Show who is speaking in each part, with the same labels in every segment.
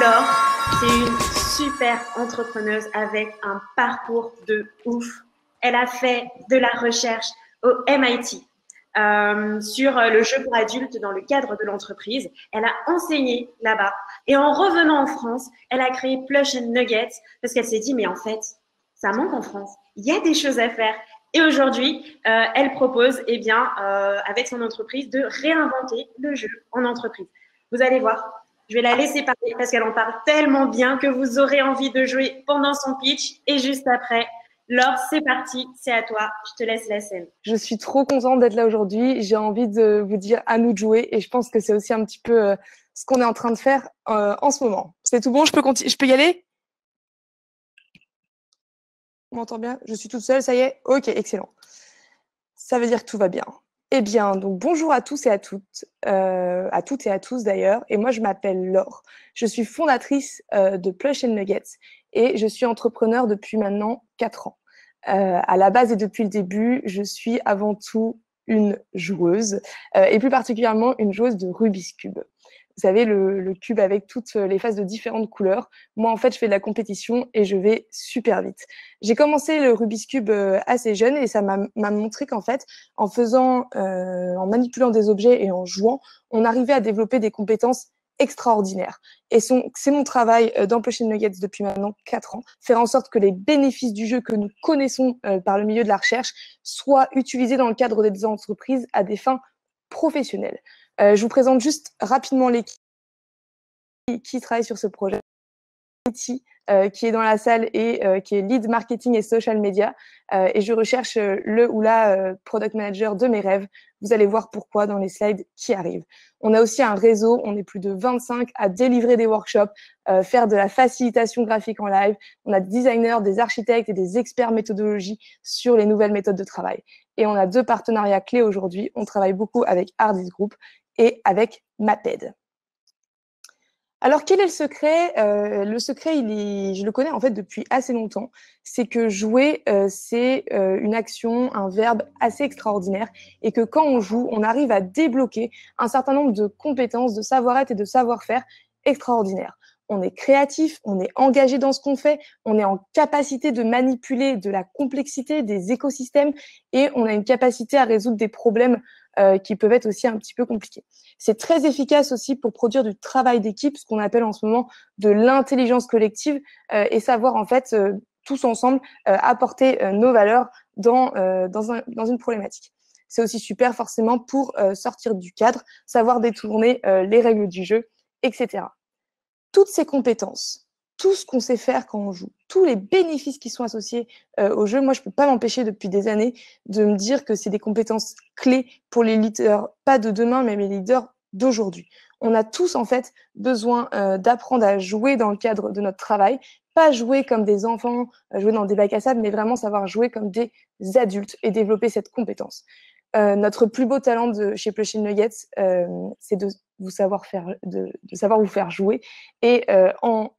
Speaker 1: Laure, c'est une super entrepreneuse avec un parcours de ouf. Elle a fait de la recherche au MIT sur le jeu pour adultes dans le cadre de l'entreprise. Elle a enseigné là-bas. Et en revenant en France, elle a créé Plush and Nuggets parce qu'elle s'est dit, mais en fait, ça manque en France. Il y a des choses à faire. Et aujourd'hui, elle propose, eh bien, avec son entreprise, de réinventer le jeu en entreprise. Vous allez voir, je vais la laisser parler parce qu'elle en parle tellement bien que vous aurez envie de jouer pendant son pitch et juste après. Laure, c'est parti, c'est à toi. Je te laisse la scène.
Speaker 2: Je suis trop contente d'être là aujourd'hui. J'ai envie de vous dire à nous de jouer et je pense que c'est aussi un petit peu ce qu'on est en train de faire en ce moment. C'est tout bon, je peux y aller? On m'entend bien? Je suis toute seule, ça y est? Ok, excellent. Ça veut dire que tout va bien. Eh bien, donc bonjour à tous et à toutes et à tous d'ailleurs. Et moi, je m'appelle Laure. Je suis fondatrice de Plush and Nuggets et je suis entrepreneur depuis maintenant 4 ans. À la base et depuis le début, je suis avant tout une joueuse et plus particulièrement une joueuse de Rubik's Cube. Vous savez, le cube avec toutes les faces de différentes couleurs. Moi, en fait, je fais de la compétition et je vais super vite. J'ai commencé le Rubik's Cube assez jeune et ça m'a montré qu'en fait, en manipulant des objets et en jouant, on arrivait à développer des compétences extraordinaires. Et c'est mon travail dans Plush and Nuggets depuis maintenant 4 ans, faire en sorte que les bénéfices du jeu que nous connaissons par le milieu de la recherche soient utilisés dans le cadre des entreprises à des fins professionnelles. Je vous présente juste rapidement l'équipe qui travaille sur ce projet. Qui est dans la salle et qui est lead marketing et social media. Et je recherche le ou la product manager de mes rêves. Vous allez voir pourquoi dans les slides qui arrivent. On a aussi un réseau, on est plus de 25 à délivrer des workshops, faire de la facilitation graphique en live. On a des designers, des architectes et des experts méthodologie sur les nouvelles méthodes de travail. Et on a 2 partenariats clés aujourd'hui. On travaille beaucoup avec Hardis Group et avec Maped. Alors, quel est le secret? Le secret, je le connais en fait depuis assez longtemps. C'est que jouer, c'est une action, un verbe assez extraordinaire et que quand on joue, on arrive à débloquer un certain nombre de compétences, de savoir-être et de savoir-faire extraordinaires. On est créatif, on est engagé dans ce qu'on fait, on est en capacité de manipuler de la complexité des écosystèmes et on a une capacité à résoudre des problèmes qui peuvent être aussi un petit peu compliqués. C'est très efficace aussi pour produire du travail d'équipe, ce qu'on appelle en ce moment de l'intelligence collective et savoir en fait tous ensemble apporter nos valeurs dans une problématique. C'est aussi super forcément pour sortir du cadre, savoir détourner les règles du jeu, etc. Toutes ces compétences, tout ce qu'on sait faire quand on joue, tous les bénéfices qui sont associés au jeu, moi, je ne peux pas m'empêcher depuis des années de me dire que c'est des compétences clés pour les leaders, pas de demain, mais les leaders d'aujourd'hui. On a tous, en fait, besoin d'apprendre à jouer dans le cadre de notre travail, pas jouer comme des enfants, jouer dans des bacs à sable, mais vraiment savoir jouer comme des adultes et développer cette compétence. Notre plus beau talent chez Plush and Nuggets, c'est de savoir vous faire jouer. Et en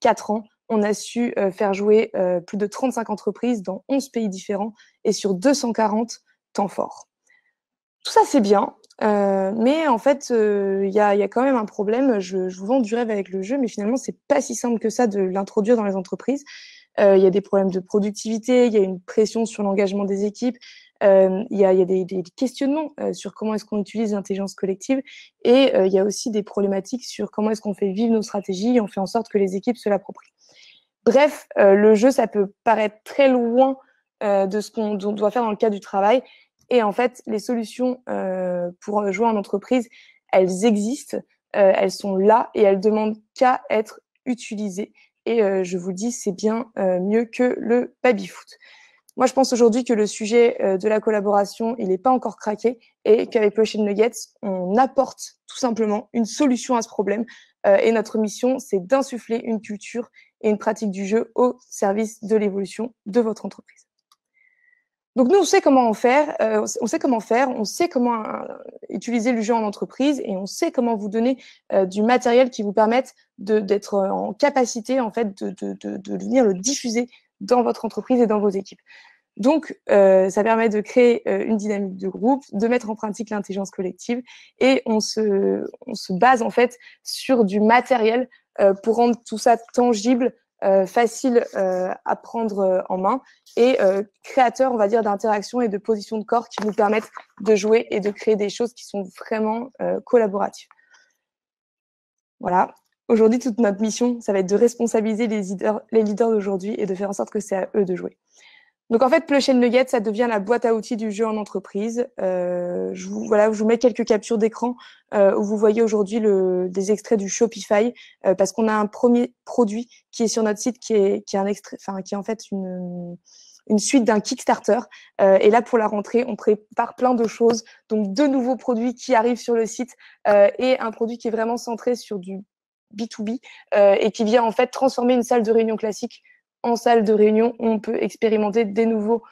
Speaker 2: 4 ans, on a su faire jouer plus de 35 entreprises dans 11 pays différents et sur 240 temps forts. Tout ça, c'est bien, mais en fait, il y a quand même un problème. Je vous vends du rêve avec le jeu, mais finalement, c'est pas si simple que ça de l'introduire dans les entreprises. Il y a des problèmes de productivité, il y a une pression sur l'engagement des équipes, il y a des questionnements sur comment est-ce qu'on utilise l'intelligence collective et il y a aussi des problématiques sur comment est-ce qu'on fait vivre nos stratégies et on fait en sorte que les équipes se l'approprient. Bref, le jeu, ça peut paraître très loin de ce qu'on doit faire dans le cadre du travail et en fait, les solutions pour jouer en entreprise, elles existent, elles sont là et elles demandent qu'à être utilisées. Et je vous dis, c'est bien mieux que le baby-foot. Moi, je pense aujourd'hui que le sujet de la collaboration, il n'est pas encore craqué et qu'avec Plush and Nuggets, on apporte tout simplement une solution à ce problème. Et notre mission, c'est d'insuffler une culture et une pratique du jeu au service de l'évolution de votre entreprise. Donc nous, on sait comment faire, on sait comment utiliser le jeu en entreprise et on sait comment vous donner du matériel qui vous permette d'être en capacité en fait de venir le diffuser dans votre entreprise et dans vos équipes. Donc, ça permet de créer une dynamique de groupe, de mettre en pratique l'intelligence collective et on se base en fait sur du matériel pour rendre tout ça tangible, facile à prendre en main et créateur, on va dire, d'interactions et de positions de corps qui vous permettent de jouer et de créer des choses qui sont vraiment collaboratives. Voilà. Aujourd'hui, toute notre mission, ça va être de responsabiliser les leaders d'aujourd'hui et de faire en sorte que c'est à eux de jouer. Donc, en fait, Plush & Nugget, ça devient la boîte à outils du jeu en entreprise. Je vous mets quelques captures d'écran où vous voyez aujourd'hui des extraits du Shopify parce qu'on a un premier produit qui est sur notre site qui est en fait une suite d'un Kickstarter. Et là, pour la rentrée, on prépare plein de choses. Donc, 2 nouveaux produits qui arrivent sur le site et un produit qui est vraiment centré sur du B2B et qui vient en fait transformer une salle de réunion classique en salle de réunion où on peut expérimenter des nouveaux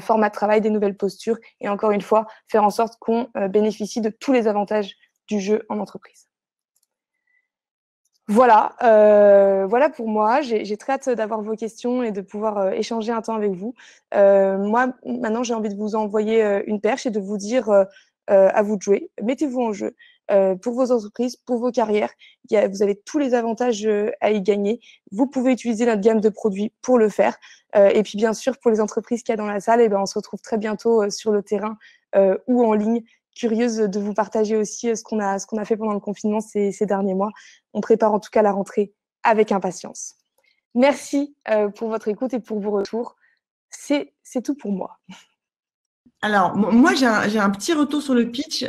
Speaker 2: formats de travail, des nouvelles postures et encore une fois, faire en sorte qu'on bénéficie de tous les avantages du jeu en entreprise. Voilà, voilà pour moi. J'ai très hâte d'avoir vos questions et de pouvoir échanger un temps avec vous. Moi, maintenant, j'ai envie de vous envoyer une perche et de vous dire à vous de jouer. Mettez-vous en jeu pour vos entreprises, pour vos carrières. Vous avez tous les avantages à y gagner. Vous pouvez utiliser notre gamme de produits pour le faire. Et puis, bien sûr, pour les entreprises qu'il y a dans la salle, on se retrouve très bientôt sur le terrain ou en ligne. Curieuse de vous partager aussi ce qu'on a fait pendant le confinement ces derniers mois. On prépare en tout cas la rentrée avec impatience. Merci pour votre écoute et pour vos retours. C'est tout pour moi.
Speaker 3: Alors, moi, j'ai un petit retour sur le pitch.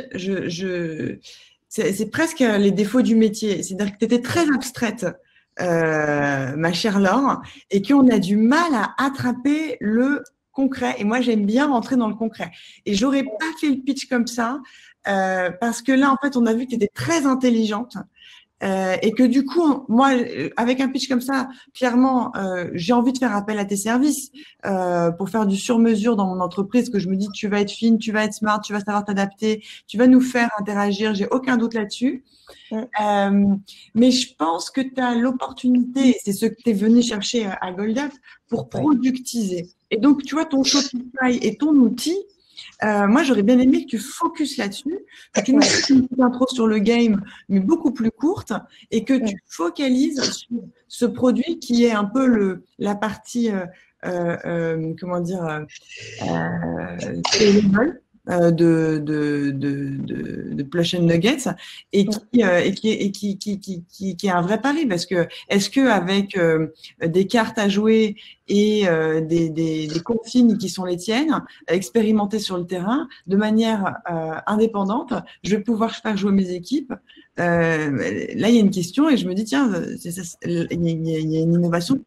Speaker 3: C'est presque les défauts du métier. C'est-à-dire que tu étais très abstraite, ma chère Laure, et qu'on a du mal à attraper le concret. Et moi, j'aime bien rentrer dans le concret. Et j'aurais pas fait le pitch comme ça parce que là, en fait, on a vu que tu étais très intelligente et que du coup, moi, avec un pitch comme ça, clairement, j'ai envie de faire appel à tes services pour faire du sur-mesure dans mon entreprise, que je me dis tu vas être fine, tu vas être smart, tu vas savoir t'adapter, tu vas nous faire interagir, j'ai aucun doute là-dessus. Mais je pense que tu as l'opportunité, c'est ce que tu es venu chercher à GoldUp, pour productiser. Et donc, tu vois, ton Shopify et ton outil, moi, j'aurais bien aimé que tu focuses là-dessus, que tu nous fasses une petite intro sur le game, mais beaucoup plus courte, et que tu focalises sur ce produit qui est un peu la partie, comment dire, de Plush & Nuggets et qui est un vrai pari parce que est-ce que avec des cartes à jouer et des consignes qui sont les tiennes, expérimentées sur le terrain de manière indépendante, je vais pouvoir faire jouer mes équipes. Là, il y a une question et je me dis tiens, il y a une innovation.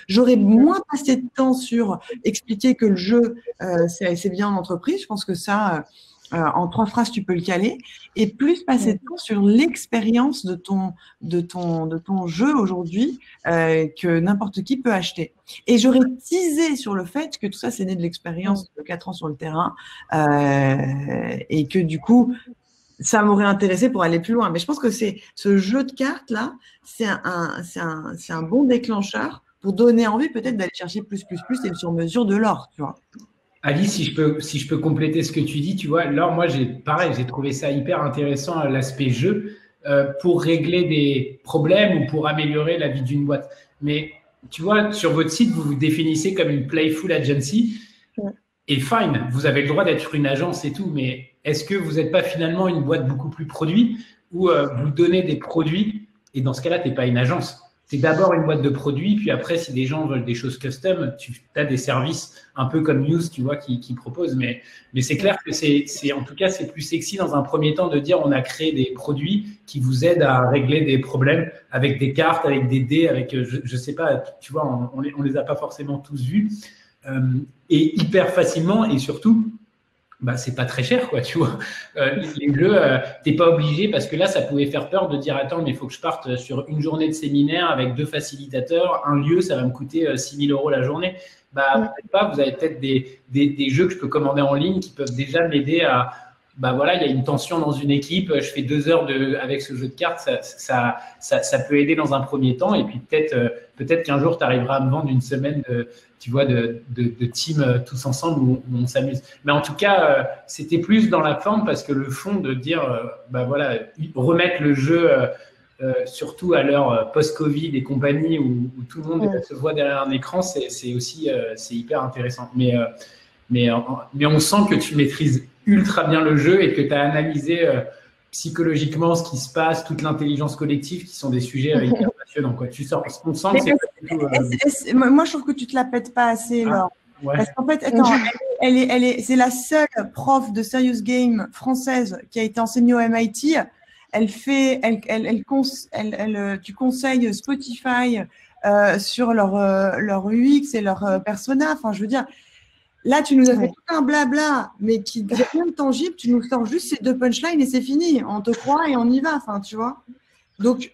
Speaker 3: J'aurais moins passé de temps sur expliquer que le jeu, c'est bien en entreprise. Je pense que ça, en 3 phrases, tu peux le caler. Et plus passer de temps sur l'expérience de ton jeu aujourd'hui que n'importe qui peut acheter. Et j'aurais teasé sur le fait que tout ça, c'est né de l'expérience de 4 ans sur le terrain et que du coup, ça m'aurait intéressé pour aller plus loin. Mais je pense que ce jeu de cartes-là, c'est un bon déclencheur pour donner envie peut-être d'aller chercher plus et le sur-mesure de l'or, tu vois.
Speaker 4: Alice, si je peux compléter ce que tu dis, tu vois, Laure, moi, j'ai trouvé ça hyper intéressant, l'aspect jeu, pour régler des problèmes ou pour améliorer la vie d'une boîte. Mais tu vois, sur votre site, vous vous définissez comme une playful agency. Et fine, vous avez le droit d'être une agence et tout, mais est-ce que vous n'êtes pas finalement une boîte beaucoup plus produit où vous donnez des produits et dans ce cas-là, tu n'es pas une agence. C'est d'abord une boîte de produits, puis après, si des gens veulent des choses custom, tu as des services un peu comme News, tu vois, qui proposent. Mais c'est clair que en tout cas, c'est plus sexy dans un premier temps de dire on a créé des produits qui vous aident à régler des problèmes avec des cartes, avec des dés, avec, je sais pas, tu vois, on les a pas forcément tous vus. Et hyper facilement et surtout, bah, c'est pas très cher, quoi, tu vois. Les jeux, t'es pas obligé parce que là, ça pouvait faire peur de dire attends, mais il faut que je parte sur une journée de séminaire avec 2 facilitateurs, un lieu, ça va me coûter 6 000 € la journée. Bah, peut-être pas, vous avez peut-être des jeux que je peux commander en ligne qui peuvent déjà m'aider à. Bah voilà, il y a une tension dans une équipe, je fais 2 heures avec ce jeu de cartes, ça peut aider dans un premier temps et puis peut-être qu'un jour tu arriveras à me vendre une semaine de team tous ensemble où on s'amuse. Mais en tout cas, c'était plus dans la forme parce que le fond de dire, bah voilà, remettre le jeu surtout à l'heure post-Covid et compagnie, où tout le monde se voit derrière un écran, c'est aussi c'est hyper intéressant. Mais on sent que tu maîtrises ultra bien le jeu et que tu as analysé psychologiquement ce qui se passe, toute l'intelligence collective, qui sont des sujets hyper passionnants. Quoi. On sent que c'est pas du tout…
Speaker 3: Moi, je trouve que tu te la pètes pas assez, Laure. Ouais. Parce qu'en fait, attends, c'est la seule prof de Serious Game française qui a été enseignée au MIT. Tu conseilles Spotify sur leur UX et leur persona. Enfin, je veux dire, là, tu nous as fait tout un blabla, mais qui n'est rien de tangible. Tu nous sors juste ces 2 punchlines et c'est fini. On te croit et on y va. Enfin, tu vois. Donc,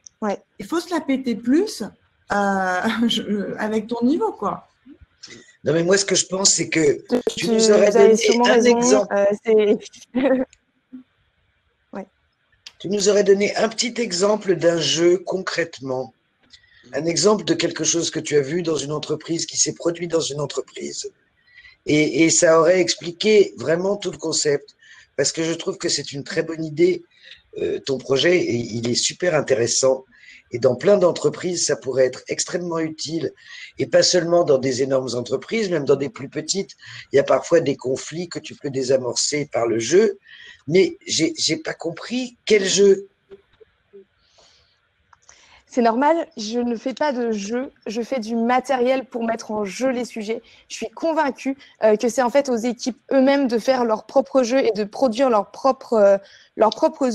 Speaker 3: il faut se la péter plus avec ton niveau, quoi.
Speaker 5: Non, mais moi, ce que je pense, c'est que tu nous aurais donné un exemple. Tu nous aurais donné un petit exemple d'un jeu concrètement. Un exemple de quelque chose que tu as vu dans une entreprise, qui s'est produit dans une entreprise. Et ça aurait expliqué vraiment tout le concept. Parce que je trouve que c'est une très bonne idée. Ton projet, et il est super intéressant. Et dans plein d'entreprises, ça pourrait être extrêmement utile. Et pas seulement dans des énormes entreprises, même dans des plus petites. Il y a parfois des conflits que tu peux désamorcer par le jeu. Mais j'ai pas compris quel jeu.
Speaker 2: C'est normal, je ne fais pas de jeu, je fais du matériel pour mettre en jeu les sujets. Je suis convaincue que c'est en fait aux équipes eux-mêmes de faire leur propre jeu et de produire leurs propres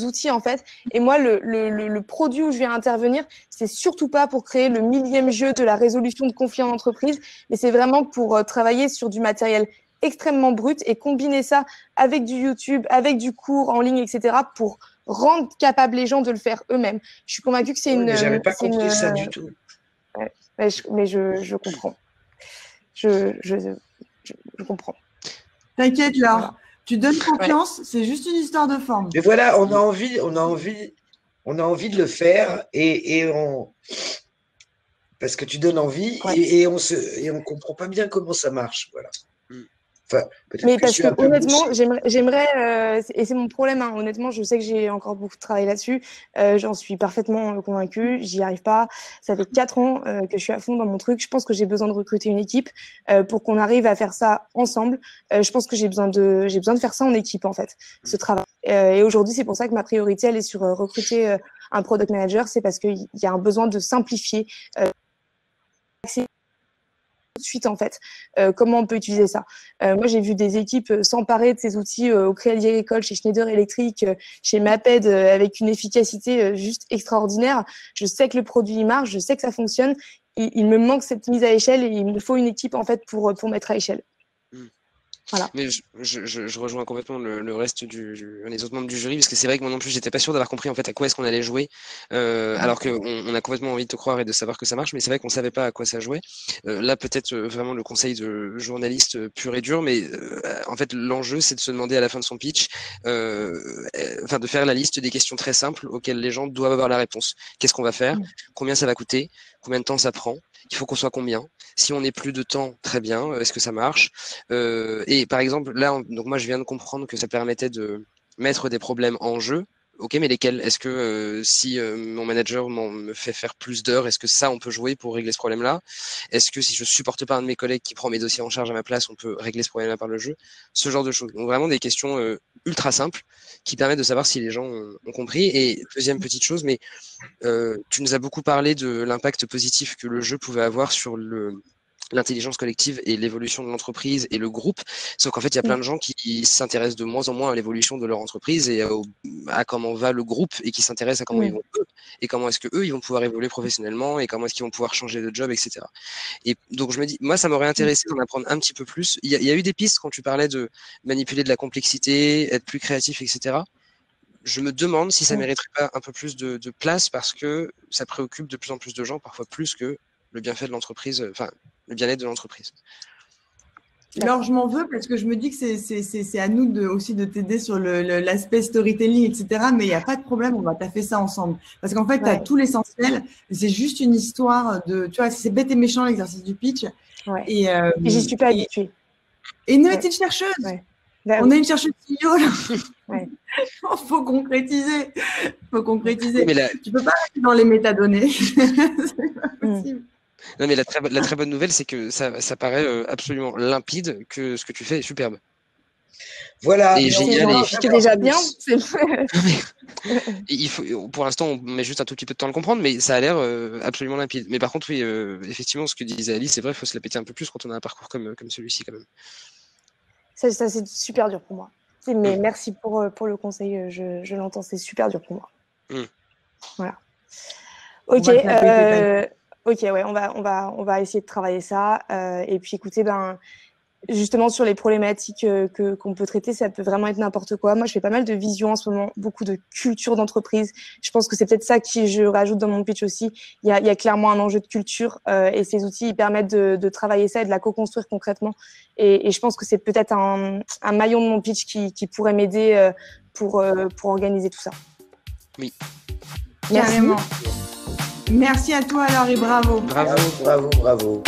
Speaker 2: outils en fait. Et moi, le produit où je viens intervenir, c'est surtout pas pour créer le 1000e jeu de la résolution de conflits en entreprise, mais c'est vraiment pour travailler sur du matériel extrêmement brut et combiner ça avec du YouTube, avec du cours en ligne, etc. pour rendre capable les gens de le faire eux-mêmes. Je suis convaincue que c'est une…
Speaker 5: J'avais pas compris ça du tout.
Speaker 2: Mais je comprends. Je comprends.
Speaker 3: T'inquiète, Laure. Voilà. Tu donnes confiance, c'est juste une histoire de forme.
Speaker 5: Mais voilà, on a envie de le faire parce que tu donnes envie et on comprend pas bien comment ça marche. Voilà.
Speaker 2: Enfin, mais parce que honnêtement, j'aimerais, et c'est mon problème, hein, honnêtement, je sais que j'ai encore beaucoup de travail là-dessus, j'en suis parfaitement convaincue, j'y arrive pas, ça fait 4 ans que je suis à fond dans mon truc, je pense que j'ai besoin de recruter une équipe pour qu'on arrive à faire ça ensemble, je pense que j'ai besoin de faire ça en équipe en fait, ce travail. Et aujourd'hui, c'est pour ça que ma priorité, elle est sur recruter un product manager, c'est parce qu'il y a un besoin de simplifier de suite en fait. Comment on peut utiliser ça? Moi, j'ai vu des équipes s'emparer de ces outils au Crédit Agricole, chez Schneider Electric, chez Maped, avec une efficacité juste extraordinaire. Je sais que le produit marche, je sais que ça fonctionne. Il me manque cette mise à échelle et il me faut une équipe en fait pour mettre à échelle. Voilà.
Speaker 6: Mais je rejoins complètement le reste les autres membres du jury, parce que c'est vrai que moi non plus j'étais pas sûr d'avoir compris en fait à quoi est-ce qu'on allait jouer, alors qu'on a complètement envie de te croire et de savoir que ça marche, mais c'est vrai qu'on savait pas à quoi ça jouait. Là peut-être vraiment le conseil de journaliste pur et dur, mais en fait l'enjeu c'est de se demander à la fin de son pitch, enfin de faire la liste des questions très simples auxquelles les gens doivent avoir la réponse. Qu'est-ce qu'on va faire? Combien ça va coûter? Combien de temps ça prend? Il faut qu'on soit combien? Si on n'est plus de temps, très bien. Est-ce que ça marche? Et par exemple, là, donc moi, je viens de comprendre que ça permettait de mettre des problèmes en jeu. Ok, mais lesquels? Est-ce que si mon manager me fait faire plus d'heures, est-ce que ça, on peut jouer pour régler ce problème-là? Est-ce que si je supporte pas un de mes collègues qui prend mes dossiers en charge à ma place, on peut régler ce problème-là par le jeu? Ce genre de choses. Donc vraiment des questions ultra simples qui permettent de savoir si les gens ont compris. Et deuxième petite chose, mais tu nous as beaucoup parlé de l'impact positif que le jeu pouvait avoir sur l'intelligence collective et l'évolution de l'entreprise et le groupe, sauf qu'en fait il y a plein de gens qui s'intéressent de moins en moins à l'évolution de leur entreprise et à comment va le groupe, et qui s'intéressent à comment ils vont eux, et comment est-ce que eux ils vont pouvoir évoluer professionnellement, et comment est-ce qu'ils vont pouvoir changer de job, etc. Et donc je me dis, moi ça m'aurait intéressé d'en apprendre un petit peu plus. Il y a eu des pistes quand tu parlais de manipuler de la complexité, être plus créatif, etc. Je me demande si ça mériterait pas un peu plus de place, parce que ça préoccupe de plus en plus de gens, parfois plus que le bienfait de l'entreprise, enfin le bien-être de l'entreprise.
Speaker 3: Alors, je m'en veux parce que je me dis que c'est à nous aussi de t'aider sur l'aspect storytelling, etc. Mais il n'y a pas de problème, on va taffer ça ensemble. Parce qu'en fait, tu as tout l'essentiel. C'est juste une histoire de… Tu vois, c'est bête et méchant l'exercice du pitch.
Speaker 2: Ouais. Et j'y suis pas habituée.
Speaker 3: Et une petite chercheuse.
Speaker 2: Bah,
Speaker 3: On a une chercheuse CEO là.
Speaker 2: Ouais.
Speaker 3: Faut concrétiser. Faut concrétiser.
Speaker 6: Mais
Speaker 3: Tu peux pas rester dans les métadonnées. C'est pas possible.
Speaker 6: non, mais la très bonne nouvelle, c'est que ça paraît absolument limpide, que ce que tu fais est superbe.
Speaker 5: Voilà.
Speaker 6: Et
Speaker 5: mais on
Speaker 6: génial.
Speaker 5: verra
Speaker 6: Et-
Speaker 2: Ce qui est déjà bien. C'est...
Speaker 6: Et pour l'instant, on met juste un tout petit peu de temps à le comprendre, mais ça a l'air absolument limpide. Mais par contre, oui, effectivement, ce que disait Alice, c'est vrai, il faut se la péter un peu plus quand on a un parcours comme celui-ci, quand même.
Speaker 2: Ça, c'est super dur pour moi. Mais merci pour le conseil, je l'entends, c'est super dur pour moi. Voilà. Ok,
Speaker 3: On va te la péter,
Speaker 2: ok, ouais, on va essayer de travailler ça. Et puis, écoutez, justement, sur les problématiques qu'on peut traiter, ça peut vraiment être n'importe quoi. Moi, je fais pas mal de vision en ce moment, beaucoup de culture d'entreprise. Je pense que c'est peut-être ça que je rajoute dans mon pitch aussi. Il y a clairement un enjeu de culture et ces outils, ils permettent de travailler ça et de la co-construire concrètement. Et je pense que c'est peut-être un maillon de mon pitch qui pourrait m'aider pour organiser tout ça.
Speaker 6: Oui.
Speaker 2: Merci.
Speaker 3: Carrément. Merci à toi alors et bravo.
Speaker 6: Bravo.
Speaker 5: Bravo, bravo.